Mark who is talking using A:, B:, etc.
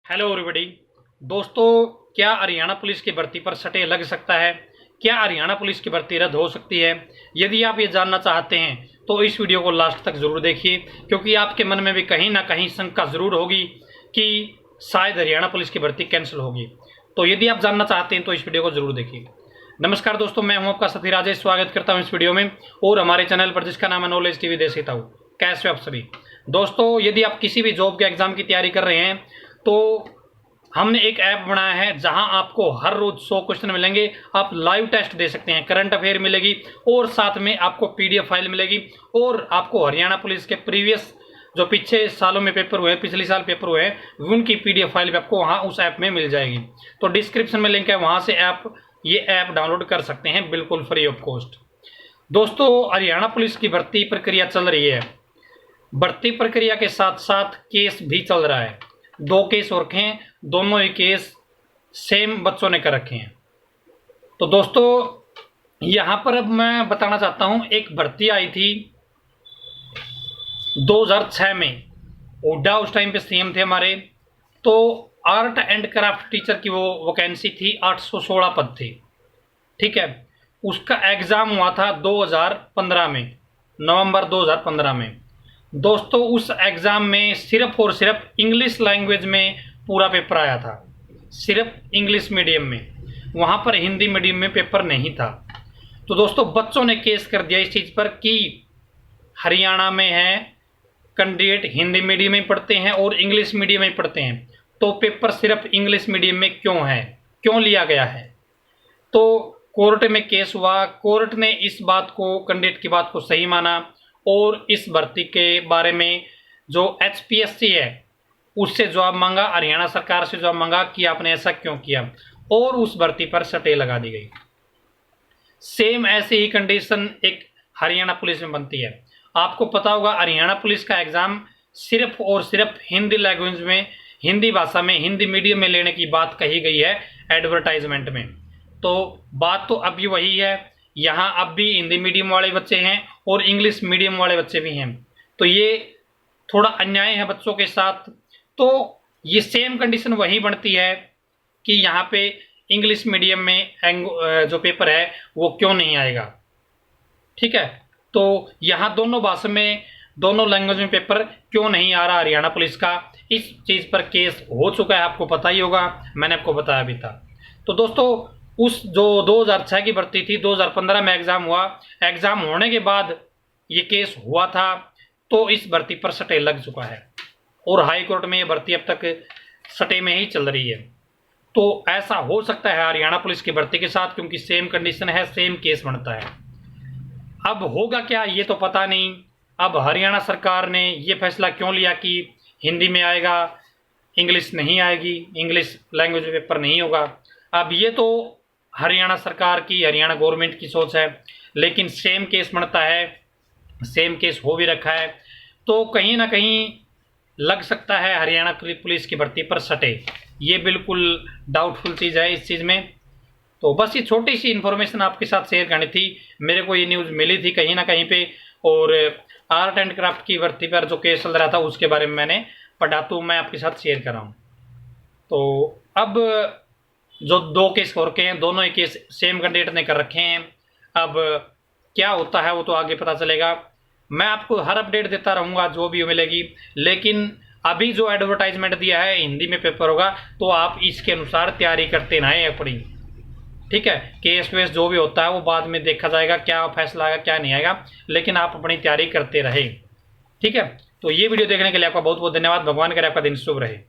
A: Hello everybody. दोस्तों, क्या Haryana police की भर्ती पर सटे लग सकता है? क्या हरियाणा पुलिस की भर्ती रद्द हो सकती है? यदि आप ये जानना चाहते हैं तो इस वीडियो को लास्ट तक जरूर देखिए, क्योंकि आपके मन में भी कहीं ना कहीं शंका जरूर होगी कि शायद हरियाणा पुलिस की भर्ती कैंसिल होगी। तो यदि आप जानना चाहते हैं तो इस वीडियो को जरूर देखिए। नमस्कार दोस्तों, मैं हूं आपका साथी राजेश। स्वागत करता हूं इस वीडियो में और हमारे चैनल पर, जिसका नाम है नॉलेज टीवी देसिता हूं। कैसे हो आप सभी? दोस्तों, यदि आप किसी भी जॉब के एग्जाम की तैयारी कर रहे हैं तो हमने एक ऐप बनाया है जहां आपको हर रोज 100 क्वेश्चन मिलेंगे। आप लाइव टेस्ट दे सकते हैं, करंट अफेयर मिलेगी और साथ में आपको पीडीएफ फाइल मिलेगी और आपको हरियाणा पुलिस के प्रीवियस जो पिछले सालों में पेपर हुए, पिछले साल पेपर हुए हैं, उनकी पीडीएफ फाइल भी आपको वहां उस ऐप में मिल जाएगी। तो डिस्क्रिप्शन में लिंक है, वहां से ये ऐप डाउनलोड कर सकते हैं बिल्कुल फ्री ऑफ कॉस्ट। दोस्तों, हरियाणा पुलिस की भर्ती प्रक्रिया चल रही है। भर्ती प्रक्रिया के साथ साथ केस भी चल रहा है। 2 केस और हैं, दोनों ही केस सेम बच्चों ने कर रखे हैं। तो दोस्तों, यहां पर अब मैं बताना चाहता हूं, एक भर्ती आई थी 2006 में। हुड्डा उस टाइम पे सीएम थे हमारे। तो आर्ट एंड क्राफ्ट टीचर की वो वैकेंसी थी, 816 पद थे। ठीक है, उसका एग्जाम हुआ था 2015 में, नवंबर 2015 में। दोस्तों, उस एग्जाम में सिर्फ और सिर्फ इंग्लिश लैंग्वेज में पूरा पेपर आया था, सिर्फ इंग्लिश मीडियम में। वहां पर हिंदी मीडियम में पेपर नहीं था। तो दोस्तों, बच्चों ने केस कर दिया इस चीज पर कि हरियाणा में है कैंडिडेट हिंदी मीडियम में पढ़ते हैं और इंग्लिश मीडियम में पढ़ते हैं, तो पेपर सिर्फ इंग्लिश मीडियम में क्यों है, क्यों लिया गया है? तो कोर्ट में केस हुआ। कोर्ट ने इस बात को, कैंडिडेट की बात को सही माना और इस भर्ती के बारे में जो एचपीएससी है उससे जवाब मांगा, हरियाणा सरकार से जवाब मांगा कि आपने ऐसा क्यों किया, और उस भर्ती पर सटे लगा दी गई। सेम ऐसी ही कंडीशन एक हरियाणा पुलिस में बनती है। आपको पता होगा, हरियाणा पुलिस का एग्जाम सिर्फ और सिर्फ हिंदी लैंग्वेज में, हिंदी भाषा में, हिंदी मीडियम में लेने की बात कही गई है एडवर्टाइजमेंट में। तो बात तो अभी वही है, यहाँ अब भी हिंदी मीडियम वाले बच्चे हैं और इंग्लिश मीडियम वाले बच्चे भी हैं। तो ये थोड़ा अन्याय है बच्चों के साथ। तो ये सेम कंडीशन वही बनती है कि यहाँ पे इंग्लिश मीडियम में जो पेपर है वो क्यों नहीं आएगा। ठीक है, तो यहाँ दोनों भाषा में, दोनों लैंग्वेज में पेपर क्यों नहीं आ रहा हरियाणा पुलिस का, इस चीज पर केस हो चुका है, आपको पता ही होगा, मैंने आपको बताया भी था। तो दोस्तों, उस जो 2006 की भर्ती थी, 2015 में एग्जाम हुआ। एग्जाम होने के बाद ये केस हुआ था, तो इस भर्ती पर सटे लग चुका है और हाई कोर्ट में ये भर्ती अब तक सटे में ही चल रही है। तो ऐसा हो सकता है हरियाणा पुलिस की भर्ती के साथ, क्योंकि सेम कंडीशन है, सेम केस बनता है। अब होगा क्या ये तो पता नहीं। अब हरियाणा सरकार ने ये फैसला क्यों लिया कि हिंदी में आएगा, इंग्लिश नहीं आएगी, इंग्लिश लैंग्वेज पेपर नहीं होगा। अब ये तो हरियाणा सरकार की, हरियाणा गवर्नमेंट की सोच है, लेकिन सेम केस बनता है, सेम केस हो भी रखा है। तो कहीं ना कहीं लग सकता है हरियाणा पुलिस की भर्ती पर सटे। ये बिल्कुल डाउटफुल चीज़ है इस चीज़ में। तो बस ये छोटी सी इन्फॉर्मेशन आपके साथ शेयर करनी थी। मेरे को ये न्यूज़ मिली थी कहीं ना कहीं पे, और आर्ट एंड क्राफ्ट की भर्ती पर जो केस चल रहा था उसके बारे में मैंने पढ़ा, तो मैं आपके साथ शेयर कर रहा हूँ। तो अब जो 2 केस हो रखे हैं, दोनों ही केस सेम कैंडिडेट ने कर रखे हैं। अब क्या होता है वो तो आगे पता चलेगा। मैं आपको हर अपडेट देता रहूँगा जो भी मिलेगी, लेकिन अभी जो एडवर्टाइजमेंट दिया है हिंदी में पेपर होगा, तो आप इसके अनुसार तैयारी करते रहें अपनी। ठीक है, केस वेस जो भी होता है वो बाद में देखा जाएगा, क्या फैसला आएगा क्या नहीं आएगा, लेकिन आप अपनी तैयारी करते रहे। ठीक है, तो ये वीडियो देखने के लिए आपका बहुत बहुत धन्यवाद। भगवान करे आपका दिन शुभ रहे।